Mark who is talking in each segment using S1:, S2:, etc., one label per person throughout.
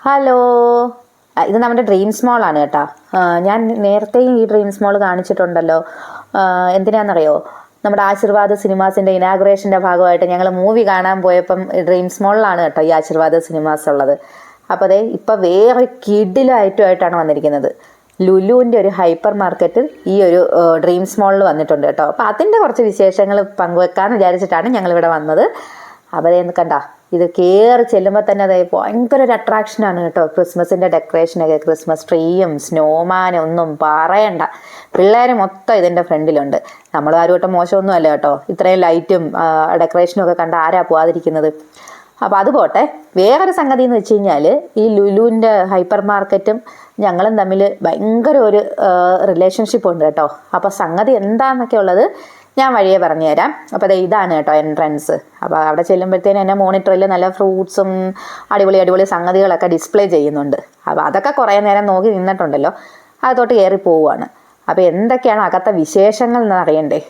S1: Hello. ഇത് നമ്മുടെ dreams മോളാണ് കേട്ടോ. ഞാൻ നേരത്തെയും ഈ ഡ്രീംസ് മോൾ കാണിച്ചിട്ടുണ്ടല്ലോ. എന്തിനാണെന്നറിയോ? നമ്മുടെ ആശീർവാദ സിനിമാസിൻ്റെ ഇനാഗുറേഷൻ്റെ ഭാഗമായിട്ട് ഞങ്ങൾ മൂവി കാണാൻ പോയപ്പം ഡ്രീംസ് മോളിലാണ് കേട്ടോ ഈ ആശീർവാദ സിനിമാസ് ഉള്ളത്. അപ്പോൾ അതെ, ഇപ്പം വേറെ കിടിലായിട്ടുമായിട്ടാണ് വന്നിരിക്കുന്നത്. ലുലുവിൻ്റെ ഒരു ഹൈപ്പർ മാർക്കറ്റ് ഈ ഒരു ഡ്രീംസ് മോളിൽ വന്നിട്ടുണ്ട് കേട്ടോ. അപ്പോൾ അതിൻ്റെ കുറച്ച് വിശേഷങ്ങൾ പങ്കുവെക്കാമെന്ന് വിചാരിച്ചിട്ടാണ് ഞങ്ങളിവിടെ വന്നത്. അപ്പോൾ അതെന്ന് കണ്ട, ഇത് കയറി ചെല്ലുമ്പോൾ തന്നെ അതെ ഭയങ്കര ഒരു അട്രാക്ഷനാണ് കേട്ടോ. ക്രിസ്മസിൻ്റെ ഡെക്കറേഷനൊക്കെ, ക്രിസ്മസ് ട്രീയും സ്നോമാനും ഒന്നും പറയണ്ട. പിള്ളേർ മൊത്തം ഇതിൻ്റെ ഫ്രണ്ടിലുണ്ട്. നമ്മൾ ആരും ഒട്ടും മോശമൊന്നും അല്ല കേട്ടോ. ഇത്രയും ലൈറ്റും ഡെക്കറേഷനും ഒക്കെ കണ്ട് ആരാ പോകാതിരിക്കുന്നത്. അപ്പോൾ അത് പോട്ടെ. വേറൊരു സംഗതി എന്ന് വെച്ച് കഴിഞ്ഞാൽ, ഈ ലുലുവിൻ്റെ ഹൈപ്പർ മാർക്കറ്റും ഞങ്ങളും തമ്മിൽ ഭയങ്കര ഒരു റിലേഷൻഷിപ്പ് ഉണ്ട് കേട്ടോ. അപ്പോൾ സംഗതി എന്താണെന്നൊക്കെ ഉള്ളത് ഞാൻ വഴിയെ പറഞ്ഞു തരാം. അപ്പോൾ അത് ഇതാണ് കേട്ടോ എൻട്രൻസ്. അപ്പോൾ അവിടെ ചെല്ലുമ്പോഴത്തേനും എന്നെ മോണിറ്ററിൽ നല്ല ഫ്രൂട്ട്സും അടിപൊളി സംഗതികളൊക്കെ ഡിസ്പ്ലേ ചെയ്യുന്നുണ്ട്. അപ്പോൾ അതൊക്കെ കുറേ നേരം നോക്കി നിന്നിട്ടുണ്ടല്ലോ, അതോട്ട് കയറി പോവുകയാണ്. അപ്പോൾ എന്തൊക്കെയാണ് അകത്തെ വിശേഷങ്ങൾ എന്ന് അറിയണ്ടേ?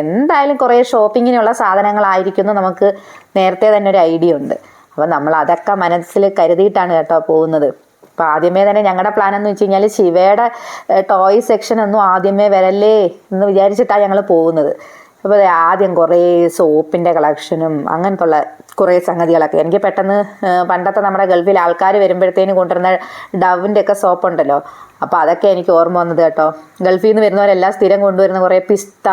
S1: എന്തായാലും കുറേ ഷോപ്പിങ്ങിനുള്ള സാധനങ്ങളായിരിക്കുന്നു, നമുക്ക് നേരത്തെ തന്നെ ഒരു ഐഡിയ ഉണ്ട്. അപ്പോൾ നമ്മൾ അതൊക്കെ മനസ്സിൽ കരുതിയിട്ടാണ് കേട്ടോ പോകുന്നത്. അപ്പോൾ ആദ്യമേ തന്നെ ഞങ്ങളുടെ പ്ലാൻ എന്ന് വെച്ച് കഴിഞ്ഞാൽ ശിവയുടെ ടോയ് സെക്ഷൻ ഒന്നും ആദ്യമേ വരല്ലേ എന്ന് വിചാരിച്ചിട്ടാണ് ഞങ്ങൾ പോകുന്നത്. അപ്പോൾ ആദ്യം കുറേ സോപ്പിൻ്റെ കളക്ഷനും അങ്ങനത്തെ ഉള്ള കുറേ സംഗതികളൊക്കെ. എനിക്ക് പെട്ടെന്ന് പണ്ടത്തെ നമ്മുടെ ഗൾഫിൽ ആൾക്കാർ വരുമ്പോഴത്തേനും കൊണ്ടുവരുന്ന ഡവിൻ്റെ ഒക്കെ സോപ്പുണ്ടല്ലോ, അപ്പോൾ അതൊക്കെ എനിക്ക് ഓർമ്മ വന്നത് കേട്ടോ. ഗൾഫിൽ നിന്ന് വരുന്നവരെല്ലാം സ്ഥിരം കൊണ്ടുവരുന്ന കുറേ പിസ്ത,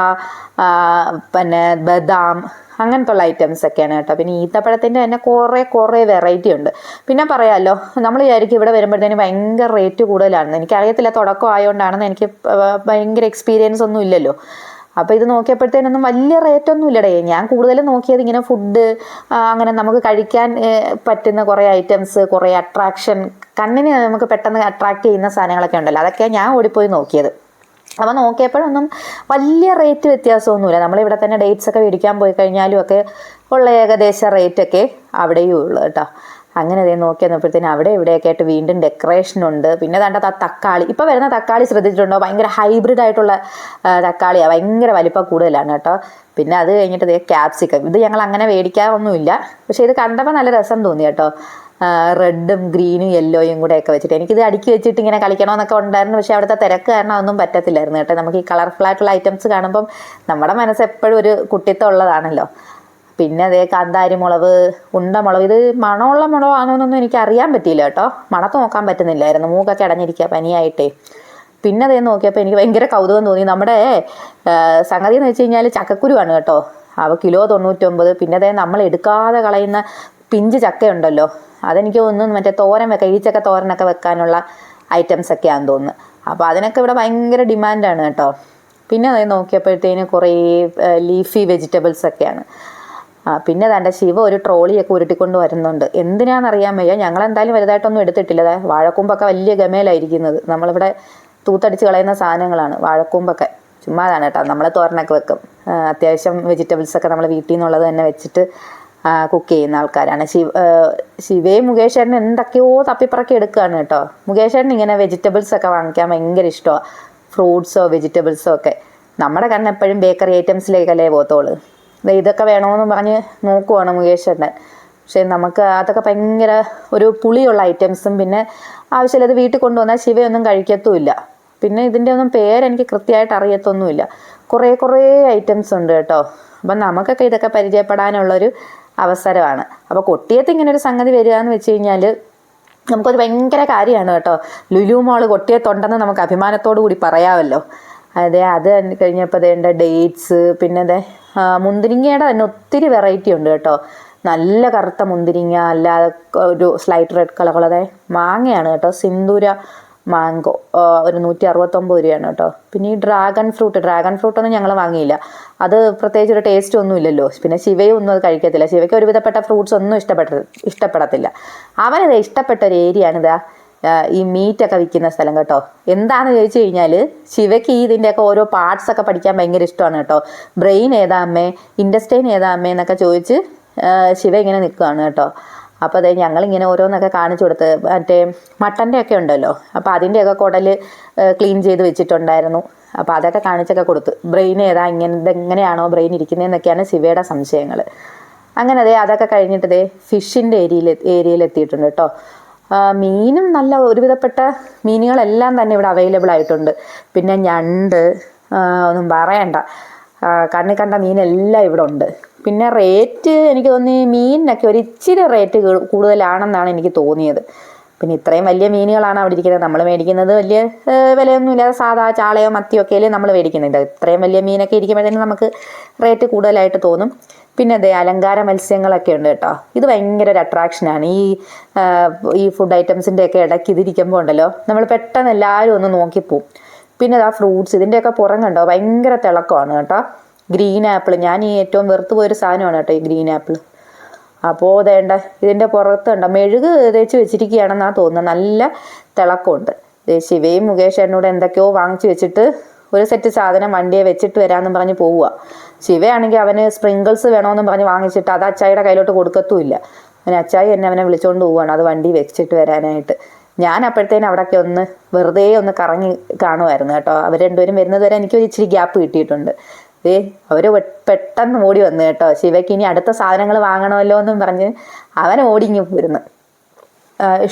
S1: പിന്നെ ബദാം, അങ്ങനത്തെ ഉള്ള ഐറ്റംസ് ഒക്കെയാണ് കേട്ടോ. പിന്നെ ഈത്തപ്പഴത്തിൻ്റെ തന്നെ കുറേ വെറൈറ്റി ഉണ്ട്. പിന്നെ പറയാമല്ലോ, നമ്മൾ വിചാരിക്കും ഇവിടെ വരുമ്പോഴത്തേനും ഭയങ്കര റേറ്റ് കൂടുതലാണെന്ന്. എനിക്കറിയത്തില്ല, തുടക്കം ആയതുകൊണ്ടാണെന്ന്. എനിക്ക് ഭയങ്കര എക്സ്പീരിയൻസ് ഒന്നും ഇല്ലല്ലോ. അപ്പോൾ ഇത് നോക്കിയപ്പോഴത്തേനൊന്നും വലിയ റേറ്റൊന്നും ഇല്ലടേ. ഞാൻ കൂടുതലും നോക്കിയത് ഇങ്ങനെ ഫുഡ്, അങ്ങനെ നമുക്ക് കഴിക്കാൻ പറ്റുന്ന കുറേ ഐറ്റംസ്, കുറേ അട്രാക്ഷൻ, കണ്ണിന് നമുക്ക് പെട്ടെന്ന് അട്രാക്ട് ചെയ്യുന്ന സാധനങ്ങളൊക്കെ ഉണ്ടല്ലോ, അതൊക്കെ ഞാൻ ഓടിപ്പോയി നോക്കിയത്. അപ്പോൾ നോക്കിയപ്പോഴൊന്നും വലിയ റേറ്റ് വ്യത്യാസമൊന്നുമില്ല. നമ്മളിവിടെ തന്നെ ഡേറ്റ്സ് ഒക്കെ മേടിക്കാൻ പോയി കഴിഞ്ഞാലും ഒക്കെ ഉള്ള ഏകദേശ റേറ്റൊക്കെ അവിടെയും ഉള്ളു കേട്ടോ. അങ്ങനെ അതേ നോക്കി വന്നപ്പോഴത്തേനും അവിടെ ഇവിടെയൊക്കെ ആയിട്ട് വീണ്ടും ഡെക്കറേഷൻ ഉണ്ട്. പിന്നെ കണ്ടത് ആ തക്കാളി, ഇപ്പോൾ വരുന്ന തക്കാളി ശ്രദ്ധിച്ചിട്ടുണ്ടോ? ഭയങ്കര ഹൈബ്രിഡ് ആയിട്ടുള്ള തക്കാളിയാണ്, ഭയങ്കര വലിപ്പം കൂടുതലാണ് കേട്ടോ. പിന്നെ അത് കഴിഞ്ഞിട്ട് ഇതേ ക്യാപ്സിക്കം, ഇത് ഞങ്ങൾ അങ്ങനെ മേടിക്കാറൊന്നുമില്ല, പക്ഷേ ഇത് കണ്ടപ്പോൾ നല്ല രസം തോന്നി കേട്ടോ. റെഡും ഗ്രീനും യെല്ലോയും കൂടെയൊക്കെ വെച്ചിട്ട് എനിക്കിത് അടുക്കി വെച്ചിട്ട് ഇങ്ങനെ കളിക്കണമെന്നൊക്കെ ഉണ്ടായിരുന്നു. പക്ഷേ അവിടുത്തെ തിരക്ക് കാരണം അതൊന്നും പറ്റത്തില്ലായിരുന്നു കേട്ടോ. നമുക്ക് ഈ കളർഫുൾ ആയിട്ടുള്ള ഐറ്റംസ് കാണുമ്പം നമ്മുടെ മനസ്സ് എപ്പോഴും ഒരു കുട്ടിത്തം ഉള്ളതാണല്ലോ. പിന്നെ അതേ കാന്താരി മുളക്, ഉണ്ടമുളക്, ഇത് മണമുള്ള മുളകാണോ എന്നൊന്നും എനിക്ക് അറിയാൻ പറ്റിയില്ല കേട്ടോ. മണത്ത് നോക്കാൻ പറ്റുന്നില്ലായിരുന്നു, മൂക്കൊക്കെ അടഞ്ഞിരിക്കുക പനിയായിട്ടേ. പിന്നെ അതേ നോക്കിയപ്പോൾ എനിക്ക് ഭയങ്കര കൗതുകം തോന്നി. നമ്മുടെ സംഗതി എന്ന് വെച്ച് കഴിഞ്ഞാൽ ചക്കക്കുരുവാണ് കേട്ടോ. അവ കിലോ 99. പിന്നെ അതേ നമ്മൾ എടുക്കാതെ കളയുന്ന പിഞ്ച് ചക്കയുണ്ടല്ലോ, അതെനിക്ക് തോന്നുന്നു മറ്റേ തോരൻ വെക്കാം, ഇടിച്ചക്ക തോരനൊക്കെ വെക്കാനുള്ള ഐറ്റംസ് ഒക്കെയാണെന്ന് തോന്നുന്നു. അപ്പോൾ അതിനൊക്കെ ഇവിടെ ഭയങ്കര ഡിമാൻഡാണ് കേട്ടോ. പിന്നെ അതേ നോക്കിയപ്പോഴത്തേന് കുറേ ലീഫി വെജിറ്റബിൾസ് ഒക്കെയാണ്. പിന്നെ തൻ്റെ ശിവ ഒരു ട്രോളിയൊക്കെ ഉരുട്ടിക്കൊണ്ട് വരുന്നുണ്ട്. എന്തിനാണെന്നറിയാൻ വയ്യ. ഞങ്ങളെന്തായാലും വലുതായിട്ടൊന്നും എടുത്തിട്ടില്ല. വാഴക്കൂമ്പൊക്കെ വലിയ ഗമയിലായിരിക്കുന്നത്. നമ്മളിവിടെ തൂത്തടിച്ച് കളയുന്ന സാധനങ്ങളാണ് വാഴക്കൂമ്പൊക്കെ. ചുമ്മാതാണ് കേട്ടോ. നമ്മൾ തോരനൊക്കെ വെക്കും. അത്യാവശ്യം വെജിറ്റബിൾസൊക്കെ നമ്മൾ വീട്ടിൽ നിന്നുള്ളത് തന്നെ വെച്ചിട്ട് കുക്ക് ചെയ്യുന്ന ആൾക്കാരാണ്. ശിവയും മുകേഷ് ചേട്ടനും എന്തൊക്കെയോ തപ്പിപ്പറക്കി എടുക്കുകയാണ് കേട്ടോ. മുകേഷ് ചേട്ടൻ ഇങ്ങനെ വെജിറ്റബിൾസൊക്കെ വാങ്ങിക്കാൻ ഭയങ്കര ഇഷ്ടമാണ്, ഫ്രൂട്ട്സോ വെജിറ്റബിൾസോ ഒക്കെ. നമ്മുടെ കണ്ണെപ്പോഴും ബേക്കറി ഐറ്റംസിലേക്കല്ലേ പോത്തോളൂ. ഇതൊക്കെ വേണമെന്ന് പറഞ്ഞ് നോക്കുവാണ് മുകേഷ് ചേട്ടൻ. പക്ഷേ നമുക്ക് അതൊക്കെ ഭയങ്കര ഒരു പുളിയുള്ള ഐറ്റംസും, പിന്നെ ആവശ്യമില്ലാതെ വീട്ടിൽ കൊണ്ടുവന്നാൽ ശിവയൊന്നും കഴിക്കത്തുമില്ല. പിന്നെ ഇതിൻ്റെ ഒന്നും പേരെനിക്ക് കൃത്യമായിട്ട് അറിയത്തൊന്നുമില്ല. കുറേ ഐറ്റംസ് ഉണ്ട് കേട്ടോ. അപ്പം നമുക്കൊക്കെ ഇതൊക്കെ പരിചയപ്പെടാനുള്ളൊരു അവസരമാണ്. അപ്പോൾ കൊട്ടിയത്ത് ഇങ്ങനെ ഒരു സംഗതി വരിക എന്ന് വെച്ച് കഴിഞ്ഞാൽ നമുക്കൊരു ഭയങ്കര കാര്യമാണ് കേട്ടോ. ലുലു മോള് കൊട്ടിയത്തുണ്ടെന്ന് നമുക്ക് അഭിമാനത്തോടു കൂടി പറയാമല്ലോ. അതെ, അത് കഴിഞ്ഞപ്പോൾ അതേണ്ട ഡേറ്റ്സ്, പിന്നെ അതെ മുന്തിരിങ്ങയുടെ തന്നെ ഒത്തിരി വെറൈറ്റി ഉണ്ട് കേട്ടോ. നല്ല കറുത്ത മുന്തിരിങ്ങ, അല്ലാതെ ഒരു സ്ലൈറ്റ് റെഡ് കളർ, അതെ മാങ്ങയാണ് കേട്ടോ. സിന്ദൂര മാംഗോ ഒരു 169 രൂപയാണ് കേട്ടോ. പിന്നെ ഈ ഡ്രാഗൺ ഫ്രൂട്ടൊന്നും ഞങ്ങൾ വാങ്ങിയില്ല. അത് പ്രത്യേകിച്ച് ഒരു ടേസ്റ്റ് ഒന്നും ഇല്ലല്ലോ. പിന്നെ ശിവയും ഒന്നും അത് കഴിക്കത്തില്ല. ശിവയ്ക്ക് ഒരുവിധപ്പെട്ട ഫ്രൂട്ട്സ് ഒന്നും ഇഷ്ടപ്പെടത്തില്ല. അവനത് ഇഷ്ടപ്പെട്ട ഒരു ഏരിയയാണിതാ ഈ മീറ്റൊക്കെ വിൽക്കുന്ന സ്ഥലം കേട്ടോ. എന്താണെന്ന് ചോദിച്ചു കഴിഞ്ഞാൽ, ശിവയ്ക്ക് ഇതിൻ്റെയൊക്കെ ഓരോ പാർട്സൊക്കെ പഠിക്കാൻ ഭയങ്കര ഇഷ്ടമാണ് കേട്ടോ. ബ്രെയിൻ ഏതാ അമ്മേ, ഇൻറ്റസ്റ്റൈൻ ഏതാ അമ്മേ എന്നൊക്കെ ചോദിച്ച് ശിവ ഇങ്ങനെ നിൽക്കുകയാണ് കേട്ടോ. അപ്പോൾ അതെ ഞങ്ങളിങ്ങനെ ഓരോന്നൊക്കെ കാണിച്ചു കൊടുത്ത്, മറ്റേ മട്ടൻ്റെ ഒക്കെ ഉണ്ടല്ലോ, അപ്പോൾ അതിൻ്റെയൊക്കെ കുടൽ ക്ലീൻ ചെയ്ത് വെച്ചിട്ടുണ്ടായിരുന്നു. അപ്പോൾ അതൊക്കെ കാണിച്ചൊക്കെ കൊടുത്ത്, ബ്രെയിൻ ഏതാ, ഇതെങ്ങനെയാണോ ബ്രെയിൻ ഇരിക്കുന്നതെന്നൊക്കെയാണ് ശിവയുടെ സംശയങ്ങൾ. അങ്ങനെ അതെ അതൊക്കെ കഴിഞ്ഞിട്ട് ഫിഷിൻ്റെ ഏരിയയിൽ എത്തിയിട്ടുണ്ട് കേട്ടോ. മീനും നല്ല ഒരുവിധപ്പെട്ട മീനുകളെല്ലാം തന്നെ ഇവിടെ അവൈലബിൾ ആയിട്ടുണ്ട്. പിന്നെ ഞണ്ട് ഒന്നും പറയണ്ട, കണ്ണിൽ കണ്ട മീനെല്ലാം ഇവിടെ ഉണ്ട്. പിന്നെ റേറ്റ് എനിക്ക് തോന്നി മീനിനൊക്കെ ഒരു ഇച്ചിരി റേറ്റ് കൂടുതലാണെന്നാണ് എനിക്ക് തോന്നിയത്. പിന്നെ ഇത്രയും വലിയ മീനുകളാണ് അവിടെ ഇരിക്കുന്നത്. നമ്മൾ മേടിക്കുന്നത് വലിയ വിലയൊന്നുമില്ലാതെ സാധാ ചാളയോ മത്തിയോ ഒക്കെ അല്ലേ നമ്മൾ മേടിക്കുന്നുണ്ട്. ഇത്രയും വലിയ മീനൊക്കെ ഇരിക്കുമ്പോഴത്തേനും നമുക്ക് റേറ്റ് കൂടുതലായിട്ട് തോന്നും. പിന്നെ അതെ അലങ്കാര മത്സ്യങ്ങളൊക്കെ ഉണ്ട് കേട്ടോ. ഇത് ഭയങ്കര ഒരു അട്രാക്ഷനാണ്. ഈ ഫുഡ് ഐറ്റംസിൻ്റെ ഒക്കെ ഇടയ്ക്ക് ഇതിരിക്കുമ്പോൾ ഉണ്ടല്ലോ, നമ്മൾ പെട്ടെന്ന് എല്ലാവരും ഒന്ന് നോക്കിപ്പോവും. പിന്നെ ആ ഫ്രൂട്ട്സ്, ഇതിൻ്റെയൊക്കെ പുറം കണ്ടോ, ഭയങ്കര തിളക്കമാണ് കേട്ടോ. ഗ്രീൻ ആപ്പിൾ, ഞാൻ ഈ ഏറ്റവും വെറുത്ത് പോയൊരു സാധനമാണ് കേട്ടോ ഈ ഗ്രീൻ ആപ്പിൾ. അപ്പോൾ അതേണ്ട ഇതിൻ്റെ പുറത്തുണ്ടോ മെഴുക് തേച്ച് വെച്ചിരിക്കുകയാണെന്നാണ് തോന്നുന്നത്. നല്ല തിളക്കമുണ്ട്. ശിവയും മുകേഷ് എന്നോട് എന്തൊക്കെയോ വാങ്ങിച്ചു വെച്ചിട്ട് ഒരു സെറ്റ് സാധനം വണ്ടിയെ വെച്ചിട്ട് വരാമെന്നും പറഞ്ഞ് പോവുക. ശിവയാണെങ്കിൽ അവന് സ്പ്രിങ്കിൾസ് വേണമെന്നും പറഞ്ഞ് വാങ്ങിച്ചിട്ട് അത് അച്ചായിയുടെ കയ്യിലോട്ട് കൊടുക്കത്തുമില്ല. അവന് അച്ചായി എന്നെ അവനെ വിളിച്ചുകൊണ്ട് പോവുകയാണ് അത് വണ്ടി വെച്ചിട്ട് വരാനായിട്ട്. ഞാൻ അപ്പോഴത്തേനും അവിടെയൊക്കെ ഒന്ന് വെറുതെ ഒന്ന് കറങ്ങി കാണുമായിരുന്നു കേട്ടോ. അവർ രണ്ടുപേരും വരുന്നത് വരെ എനിക്കൊരു ഇച്ചിരി ഗ്യാപ്പ് കിട്ടിയിട്ടുണ്ട്. അവർ പെട്ടെന്ന് ഓടി വന്നു കേട്ടോ. ശിവയ്ക്ക് ഇനി അടുത്ത സാധനങ്ങൾ വാങ്ങണമല്ലോ എന്നും പറഞ്ഞ് അവൻ ഓടിങ്ങി പോരുന്നു.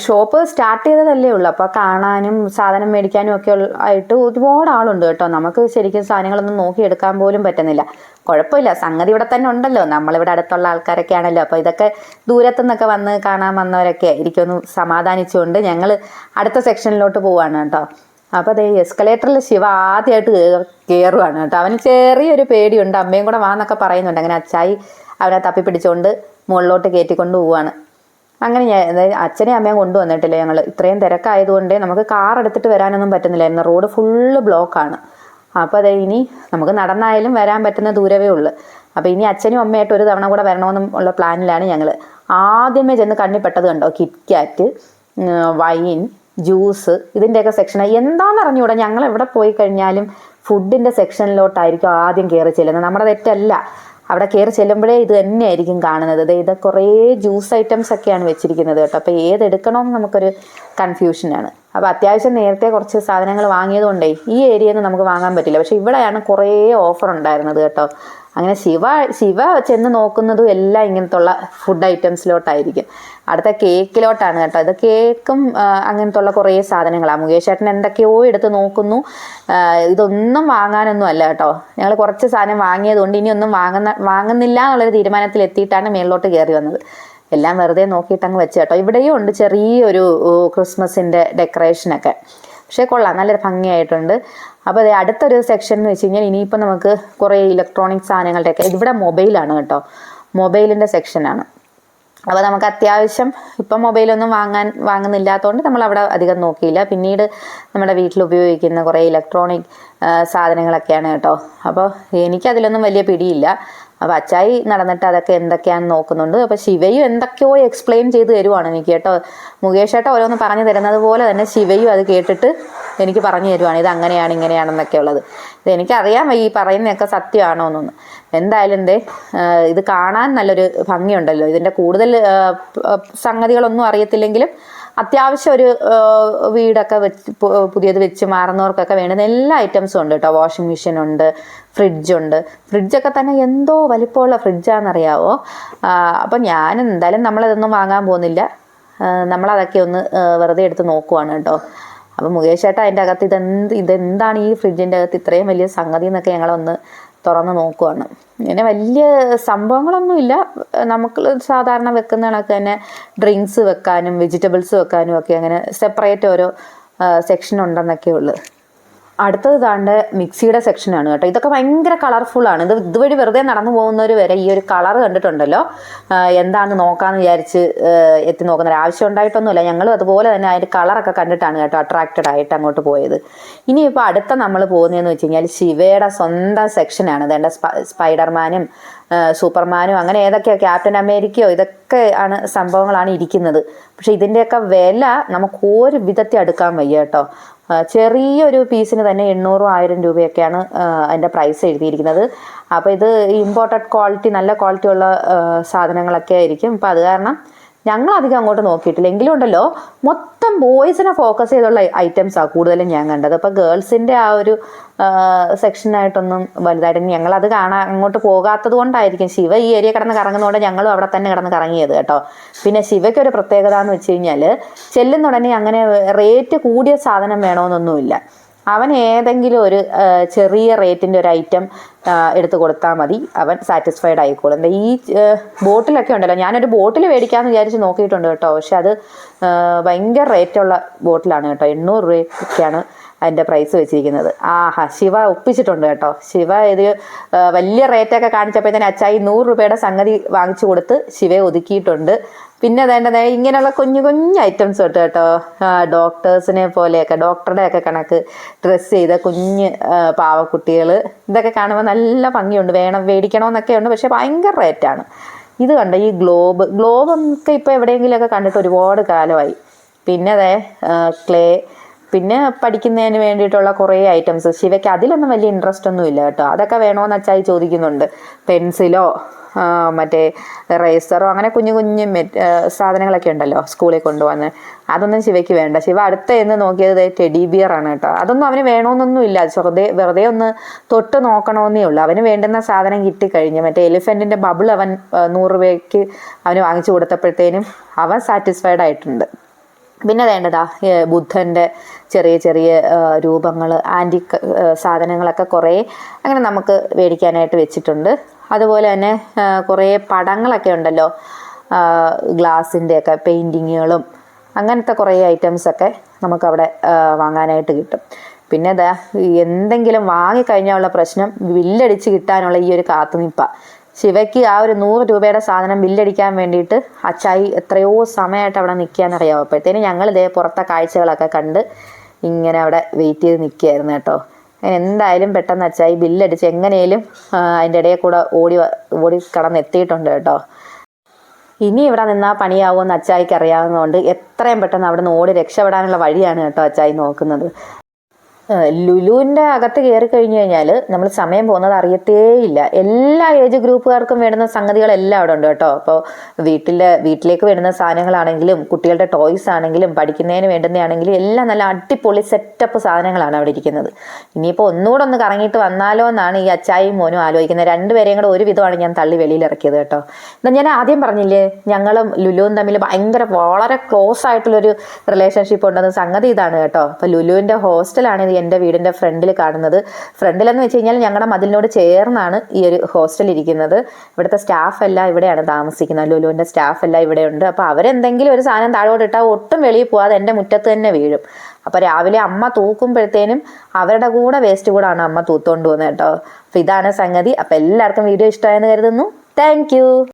S1: ഷോപ്പ് സ്റ്റാർട്ട് ചെയ്തതല്ലേ ഉള്ളൂ, അപ്പോൾ കാണാനും സാധനം മേടിക്കാനും ഒക്കെ ആയിട്ട് ഒരുപാട് ആളുണ്ട് കേട്ടോ. നമുക്ക് ശരിക്കും സാധനങ്ങളൊന്നും നോക്കിയെടുക്കാൻ പോലും പറ്റുന്നില്ല. കുഴപ്പമില്ല, സംഗതി ഇവിടെ തന്നെ ഉണ്ടല്ലോ, നമ്മളിവിടെ അടുത്തുള്ള ആൾക്കാരൊക്കെ ആണല്ലോ. അപ്പോൾ ഇതൊക്കെ ദൂരത്തു നിന്നൊക്കെ വന്ന് കാണാൻ വന്നവരൊക്കെ എനിക്കൊന്ന് സമാധാനിച്ചുകൊണ്ട് ഞങ്ങൾ അടുത്ത സെക്ഷനിലോട്ട് പോവാണ് കേട്ടോ. അപ്പോൾ അതേ എസ്കലേറ്ററിൽ ശിവ ആദ്യമായിട്ട് കയറുവാണ് കേട്ടോ. അവന് ചെറിയൊരു പേടിയുണ്ട്. അമ്മയും കൂടെ വാന്നൊക്കെ പറയുന്നുണ്ട്. അങ്ങനെ അച്ചായി അവനെ തപ്പി പിടിച്ചുകൊണ്ട് മുകളിലോട്ട് കയറ്റിക്കൊണ്ട് പോവാണ്. അങ്ങനെ അച്ഛനെയും അമ്മയും കൊണ്ടുവന്നിട്ടില്ല ഞങ്ങൾ. ഇത്രയും തിരക്കായതുകൊണ്ട് നമുക്ക് കാർ എടുത്തിട്ട് വരാനൊന്നും പറ്റുന്നില്ലായിരുന്നു. റോഡ് ഫുള്ള് ബ്ലോക്കാണ്. അപ്പോൾ അതെ ഇനി നമുക്ക് നടന്നായാലും വരാൻ പറ്റുന്ന ദൂരമേ ഉള്ളൂ. അപ്പോൾ ഇനി അച്ഛനും അമ്മയായിട്ട് ഒരു തവണ കൂടെ വരണമെന്നും ഉള്ള പ്ലാനിലാണ് ഞങ്ങൾ. ആദ്യമേ ചെന്ന് കണ്ണിപ്പെട്ടത് കണ്ടോ, കിറ്റ്കാറ്റ്, വൈൻ, ജ്യൂസ്, ഇതിൻ്റെയൊക്കെ സെക്ഷൻ. എന്താണെന്ന് അറിഞ്ഞുകൂടാ, ഞങ്ങൾ എവിടെ പോയി കഴിഞ്ഞാലും ഫുഡിൻ്റെ സെക്ഷനിലോട്ടായിരിക്കും ആദ്യം കയറി ചെല്ലുന്നത്. നമ്മുടെ തെറ്റല്ല, അവിടെ കയറി ചെല്ലുമ്പോഴേ ഇത് തന്നെയായിരിക്കും കാണുന്നത്. ഇത് കുറേ ജ്യൂസ് ഐറ്റംസ് ഒക്കെയാണ് വെച്ചിരിക്കുന്നത് കേട്ടോ. അപ്പോൾ ഏതെടുക്കണമെന്ന് നമുക്കൊരു കൺഫ്യൂഷനാണ്. അപ്പോൾ അത്യാവശ്യം നേരത്തെ കുറച്ച് സാധനങ്ങൾ വാങ്ങിയതുകൊണ്ടേ ഈ ഏരിയയിൽ നിന്ന് നമുക്ക് വാങ്ങാൻ പറ്റില്ല. പക്ഷെ ഇവിടെയാണ് കുറേ ഓഫർ ഉണ്ടായിരുന്നത് കേട്ടോ. അങ്ങനെ ശിവ ചെന്ന് നോക്കുന്നതും എല്ലാം ഇങ്ങനത്തുള്ള ഫുഡ് ഐറ്റംസിലോട്ടായിരിക്കും. അടുത്ത കേക്കിലോട്ടാണ് കേട്ടോ. ഇത് കേക്കും അങ്ങനത്തുള്ള കുറേ സാധനങ്ങളാണ്. മുകേഷ് ചേട്ടൻ എന്തൊക്കെയോ എടുത്ത് നോക്കുന്നു. ഇതൊന്നും വാങ്ങാനൊന്നും അല്ല കേട്ടോ. ഞങ്ങൾ കുറച്ച് സാധനം വാങ്ങിയതുകൊണ്ട് ഇനിയൊന്നും വാങ്ങുന്നില്ല എന്നുള്ളൊരു തീരുമാനത്തിൽ എത്തിയിട്ടാണ് മേളിലോട്ട് കയറി വന്നത്. എല്ലാം വെറുതെ നോക്കിയിട്ട് അങ്ങ് വെച്ച് കേട്ടോ. ഇവിടെയും ഉണ്ട് ചെറിയൊരു ക്രിസ്മസിൻ്റെ ഡെക്കറേഷനൊക്കെ. പക്ഷേ കൊള്ളാം, നല്ലൊരു ഭംഗിയായിട്ടുണ്ട്. അപ്പോൾ അത് അടുത്തൊരു സെക്ഷൻ എന്ന് വെച്ച് കഴിഞ്ഞാൽ ഇനിയിപ്പോൾ നമുക്ക് കുറേ ഇലക്ട്രോണിക് സാധനങ്ങളുടെയൊക്കെ, ഇവിടെ മൊബൈലാണ് കേട്ടോ, മൊബൈലിൻ്റെ സെക്ഷനാണ്. അപ്പോൾ നമുക്ക് അത്യാവശ്യം ഇപ്പം മൊബൈലൊന്നും വാങ്ങുന്നില്ലാത്തതുകൊണ്ട് നമ്മൾ അവിടെ അധികം നോക്കിയില്ല. പിന്നീട് നമ്മുടെ വീട്ടിൽ ഉപയോഗിക്കുന്ന കുറേ ഇലക്ട്രോണിക് സാധനങ്ങളൊക്കെയാണ് കേട്ടോ. അപ്പോൾ എനിക്കതിലൊന്നും വലിയ പിടിയില്ല. അപ്പോൾ അച്ചായി നടന്നിട്ട് അതൊക്കെ എന്തൊക്കെയാണെന്ന് നോക്കുന്നുണ്ട്. അപ്പോൾ ശിവയും എന്തൊക്കെയോ എക്സ്പ്ലെയിൻ ചെയ്ത് തരുവാണ് എനിക്ക് കേട്ടോ. മുകേഷ് ചേട്ടൻ ഓരോന്ന് പറഞ്ഞു തരുന്നത് പോലെ തന്നെ ശിവയും അത് കേട്ടിട്ട് എനിക്ക് പറഞ്ഞു തരുവാണ്, ഇത് അങ്ങനെയാണ് ഇങ്ങനെയാണെന്നൊക്കെ ഉള്ളത്. ഇതെനിക്കറിയാം ഈ പറയുന്നതൊക്കെ സത്യമാണോ എന്നൊന്ന്. എന്തായാലും ഇത് കാണാൻ നല്ലൊരു ഭംഗിയുണ്ടല്ലോ. ഇതിൻ്റെ കൂടുതൽ സംഗതികളൊന്നും അറിയത്തില്ലെങ്കിലും അത്യാവശ്യം ഒരു വീടൊക്കെ പുതിയത് വെച്ച് മാറുന്നവർക്കൊക്കെ വേണ്ടുന്ന എല്ലാ ഐറ്റംസും ഉണ്ട് കേട്ടോ. വാഷിംഗ് മെഷീൻ ഉണ്ട്, ഫ്രിഡ്ജുണ്ട്. ഫ്രിഡ്ജൊക്കെ തന്നെ എന്തോ വലിപ്പമുള്ള ഫ്രിഡ്ജാണെന്നറിയാവോ. അപ്പം ഞാൻ എന്തായാലും നമ്മളതൊന്നും വാങ്ങാൻ പോകുന്നില്ല. നമ്മളതൊക്കെ ഒന്ന് വെറുതെ എടുത്ത് നോക്കുവാണ് കേട്ടോ. അപ്പം മുകേഷ് ചേട്ടാ അതിൻ്റെ അകത്ത് ഇതെന്താണ് ഈ ഫ്രിഡ്ജിൻ്റെ അകത്ത് ഇത്രയും വലിയ സംഗതി എന്നൊക്കെ ഞങ്ങളൊന്ന് തുറന്ന് നോക്കുവാണ്. ഇങ്ങനെ വലിയ സംഭവങ്ങളൊന്നുമില്ല. നമുക്ക് സാധാരണ വെക്കുന്ന കണക്ക് തന്നെ ഡ്രിങ്ക്സ് വെക്കാനും വെജിറ്റബിൾസ് വെക്കാനും ഒക്കെ അങ്ങനെ സെപ്പറേറ്റ് ഓരോ സെക്ഷൻ ഉണ്ടെന്നൊക്കെ ഉള്ളു. അടുത്തത് താണ്ട് മിക്സിയുടെ സെക്ഷനാണ് കേട്ടോ. ഇതൊക്കെ ഭയങ്കര കളർഫുള്ളാണ്. ഇതുവഴി വെറുതെ നടന്നു പോകുന്നവർ വരെ ഈ ഒരു കളർ കണ്ടിട്ടുണ്ടല്ലോ എന്താണെന്ന് നോക്കാമെന്ന് വിചാരിച്ച് എത്തി നോക്കുന്നവർ. ആവശ്യം ഉണ്ടായിട്ടൊന്നുമില്ല, ഞങ്ങളും അതുപോലെ തന്നെ അതിൻ്റെ കളറൊക്കെ കണ്ടിട്ടാണ് കേട്ടോ അട്രാക്റ്റഡ് ആയിട്ട് അങ്ങോട്ട് പോയത്. ഇനിയിപ്പോൾ അടുത്ത നമ്മൾ പോകുന്നതെന്ന് വെച്ച് കഴിഞ്ഞാൽ ശിവയുടെ സ്വന്തം സെക്ഷനാണ്. ഇതേണ്ട സ്പൈഡർമാനും സൂപ്പർമാനും അങ്ങനെ ഏതൊക്കെയോ ക്യാപ്റ്റൻ അമേരിക്കയോ ഇതൊക്കെ ആണ് സംഭവങ്ങളാണ് ഇരിക്കുന്നത്. പക്ഷെ ഇതിൻ്റെയൊക്കെ വില നമുക്ക് ഒരു വിധത്തിൽ അടുക്കാൻ വയ്യ കേട്ടോ. ചെറിയൊരു പീസിന് തന്നെ 800-1000 രൂപയൊക്കെയാണ് അതിൻ്റെ പ്രൈസ് എഴുതിയിരിക്കുന്നത്. അപ്പോൾ ഇത് ഇമ്പോർട്ടഡ് ക്വാളിറ്റി, നല്ല ക്വാളിറ്റി ഉള്ള സാധനങ്ങളൊക്കെ ആയിരിക്കും. അപ്പോൾ അത് കാരണം ഞങ്ങൾ അധികം അങ്ങോട്ട് നോക്കിയിട്ടില്ല. എങ്കിലും ഉണ്ടല്ലോ മൊത്തം ബോയ്സിനെ ഫോക്കസ് ചെയ്തുള്ള ഐറ്റംസാണ് കൂടുതലും ഞാൻ കണ്ടത്. അപ്പോൾ ഗേൾസിൻ്റെ ആ ഒരു സെക്ഷനായിട്ടൊന്നും വലുതായിട്ട് ഞങ്ങളത് കാണാൻ അങ്ങോട്ട് പോകാത്തത് കൊണ്ടായിരിക്കും. ശിവ ഈ ഏരിയ കിടന്ന് കറങ്ങുന്നതുകൊണ്ട് ഞങ്ങളും അവിടെ തന്നെ കിടന്ന് കറങ്ങിയത് കേട്ടോ. പിന്നെ ശിവയ്ക്കൊരു പ്രത്യേകത എന്ന് വെച്ച് കഴിഞ്ഞാൽ ചെല്ലുന്ന ഉടനെ അങ്ങനെ റേറ്റ് കൂടിയ സാധനം വേണമെന്നൊന്നുമില്ല. അവൻ ഏതെങ്കിലും ഒരു ചെറിയ റേറ്റിൻ്റെ ഒരു ഐറ്റം എടുത്ത് കൊടുത്താൽ മതി, അവൻ സാറ്റിസ്ഫൈഡ് ആയിക്കോളും. എന്താ ഈ ബോട്ടിലൊക്കെ ഉണ്ടല്ലോ, ഞാനൊരു ബോട്ടിൽ മേടിക്കാമെന്ന് വിചാരിച്ച് നോക്കിയിട്ടുണ്ട് കേട്ടോ. പക്ഷെ അത് ഭയങ്കര റേറ്റുള്ള ബോട്ടിലാണ് കേട്ടോ. 800 രൂപയ്ക്കാണ് അതിൻ്റെ പ്രൈസ് വെച്ചിരിക്കുന്നത്. ആഹാ, ശിവ ഒപ്പിച്ചിട്ടുണ്ട് കേട്ടോ. ശിവ ഇത് വലിയ റേറ്റൊക്കെ കാണിച്ചപ്പോഴത്തേന് അച്ചായി 100 രൂപയുടെ സംഗതി വാങ്ങിച്ചു കൊടുത്ത് ശിവയെ ഒതുക്കിയിട്ടുണ്ട്. പിന്നെ വേണ്ടത് ഇങ്ങനെയുള്ള കുഞ്ഞു കുഞ്ഞു ഐറ്റംസ് തൊട്ട് കേട്ടോ, ഡോക്ടേഴ്സിനെ പോലെയൊക്കെ ഡോക്ടറുടെ ഒക്കെ കണക്ക് ഡ്രസ്സ് ചെയ്ത കുഞ്ഞ് പാവക്കുട്ടികൾ, ഇതൊക്കെ കാണുമ്പോൾ നല്ല ഭംഗിയുണ്ട്, മേടിക്കണമെന്നൊക്കെ ഉണ്ട്. പക്ഷെ ഭയങ്കര റേറ്റാണ്. ഇത് കണ്ട ഈ ഗ്ലോബൊക്കെ ഇപ്പോൾ എവിടെയെങ്കിലുമൊക്കെ കണ്ടിട്ട് ഒരുപാട് കാലമായി. പിന്നെ ക്ലേ, പിന്നെ പഠിക്കുന്നതിന് വേണ്ടിയിട്ടുള്ള കുറേ ഐറ്റംസ്. ശിവയ്ക്ക് അതിലൊന്നും വലിയ ഇൻട്രസ്റ്റ് ഒന്നും ഇല്ല കേട്ടോ. അതൊക്കെ വേണമെന്ന് അച്ചായി ചോദിക്കുന്നുണ്ട്. പെൻസിലോ മറ്റേ റേസറോ അങ്ങനെ കുഞ്ഞു കുഞ്ഞു സാധനങ്ങളൊക്കെ ഉണ്ടല്ലോ സ്കൂളിൽ കൊണ്ടുവന്ന്, അതൊന്നും ശിവയ്ക്ക് വേണ്ട. ശിവ അടുത്ത എന്ന് നോക്കിയത് ടെഡി ബിയർ ആണ് കേട്ടോ. അതൊന്നും അവന് വേണമെന്നൊന്നും ഇല്ല, വെറുതെ ഒന്ന് തൊട്ട് നോക്കണമെന്നേ ഉള്ളൂ. അവന് വേണ്ടുന്ന സാധനം കിട്ടിക്കഴിഞ്ഞു. മറ്റേ എലിഫൻറ്റിൻ്റെ ബബിൾ അവൻ 100 രൂപയ്ക്ക് അവന് വാങ്ങിച്ചു കൊടുത്തപ്പോഴത്തേനും അവൻ സാറ്റിസ്ഫൈഡ് ആയിട്ടുണ്ട്. പിന്നെ വേണ്ടതാ ബുദ്ധൻ്റെ ചെറിയ ചെറിയ രൂപങ്ങൾ, ആൻറ്റിക് സാധനങ്ങളൊക്കെ കുറേ അങ്ങനെ നമുക്ക് മേടിക്കാനായിട്ട് വെച്ചിട്ടുണ്ട്. അതുപോലെ തന്നെ കുറേ പടങ്ങളൊക്കെ ഉണ്ടല്ലോ, ഗ്ലാസിൻ്റെയൊക്കെ പെയിൻറ്റിങ്ങുകളും അങ്ങനത്തെ കുറേ ഐറ്റംസൊക്കെ നമുക്കവിടെ വാങ്ങാനായിട്ട് കിട്ടും. പിന്നെ എന്തെങ്കിലും വാങ്ങിക്കഴിഞ്ഞാലുള്ള പ്രശ്നം ബില്ലടിച്ച് കിട്ടാനുള്ള ഈ ഒരു കാത്തുനിൽപ്പാണ്. ശിവയ്ക്ക് ആ ഒരു 100 രൂപയുടെ സാധനം ബില്ലടിക്കാൻ വേണ്ടിയിട്ട് അച്ചായി എത്രയോ സമയമായിട്ട് അവിടെ നിൽക്കുകയെന്നറിയാമോ. അപ്പോഴത്തേനും ഞങ്ങൾ പുറത്തെ കാഴ്ചകളൊക്കെ കണ്ട് ഇങ്ങനെ അവിടെ വെയിറ്റ് ചെയ്ത് നിൽക്കുകയായിരുന്നു കേട്ടോ. എന്തായാലും പെട്ടെന്ന് അച്ചായി ബില്ലടിച്ച് എങ്ങനെയും അതിൻ്റെ ഇടയിൽ കൂടെ ഓടി കടന്നെത്തിയിട്ടുണ്ട് കേട്ടോ. ഇനി ഇവിടെ നിന്നാൽ പണിയാവുമെന്ന് അച്ചായിക്ക് അറിയാവുന്നതുകൊണ്ട് എത്രയും പെട്ടെന്ന് അവിടെ നിന്ന് ഓടി രക്ഷപ്പെടാനുള്ള വഴിയാണ് കേട്ടോ അച്ചായി നോക്കുന്നത്. ലുലുവിൻ്റെ അകത്ത് കയറി കഴിഞ്ഞു കഴിഞ്ഞാൽ നമ്മൾ സമയം പോകുന്നത് അറിയത്തേയില്ല. എല്ലാ ഏജ് ഗ്രൂപ്പുകാർക്കും വേണ്ടുന്ന സംഗതികളെല്ലാം അവിടെ ഉണ്ട് കേട്ടോ. അപ്പോൾ വീട്ടിലേക്ക് വേണ്ടുന്ന സാധനങ്ങളാണെങ്കിലും കുട്ടികളുടെ ടോയ്സ് ആണെങ്കിലും പഠിക്കുന്നതിന് വേണ്ടുന്നതാണെങ്കിലും എല്ലാം നല്ല അടിപൊളി സെറ്റപ്പ് സാധനങ്ങളാണ് അവിടെ ഇരിക്കുന്നത്. ഇനിയിപ്പോൾ ഒന്നുകൂടെ ഒന്ന് കറങ്ങിയിട്ട് വന്നാലോ എന്നാണ് ഈ അച്ചായും മോനും ആലോചിക്കുന്നത്. രണ്ടുപേരെയും കൂടെ ഒരു വിധമാണ് ഞാൻ തള്ളി വെളിയിൽ ഇറക്കിയത് കേട്ടോ. എന്നാൽ ഞാൻ ആദ്യം പറഞ്ഞില്ലേ, ഞങ്ങളും ലുലുവും തമ്മിൽ വളരെ ക്ലോസ് ആയിട്ടുള്ളൊരു റിലേഷൻഷിപ്പ് ഉണ്ടെന്ന്. സംഗതി ഇതാണ് കേട്ടോ. അപ്പോൾ ലുലുവിൻ്റെ ഹോസ്റ്റലാണ് എൻ്റെ വീടിൻ്റെ ഫ്രണ്ടിൽ കാണുന്നത്. ഫ്രണ്ടിലെന്ന് വെച്ച് കഴിഞ്ഞാൽ ഞങ്ങളുടെ മതിലിനോട് ചേർന്നാണ് ഈ ഒരു ഹോസ്റ്റൽ ഇരിക്കുന്നത്. ഇവിടുത്തെ സ്റ്റാഫ് എല്ലാം ഇവിടെയാണ് താമസിക്കുന്നത്. ലുലുവിൻ്റെ സ്റ്റാഫ് എല്ലാം ഇവിടെയുണ്ട്. അപ്പോൾ അവരെന്തെങ്കിലും ഒരു സാധനം താഴോട്ട് ഇട്ടാൽ ഒട്ടും വെളിയിൽ പോകാതെ എൻ്റെ മുറ്റത്ത് തന്നെ വീഴും. അപ്പോൾ രാവിലെ അമ്മ തൂക്കുമ്പോഴത്തേനും അവരുടെ കൂടെ വേസ്റ്റ് കൂടാണ് അമ്മ തൂത്തോണ്ട് പോകുന്നത് കേട്ടോ. അപ്പോൾ ഇതാണ് സംഗതി. അപ്പോൾ എല്ലാവർക്കും വീഡിയോ ഇഷ്ടമായെന്ന് കരുതുന്നു. താങ്ക്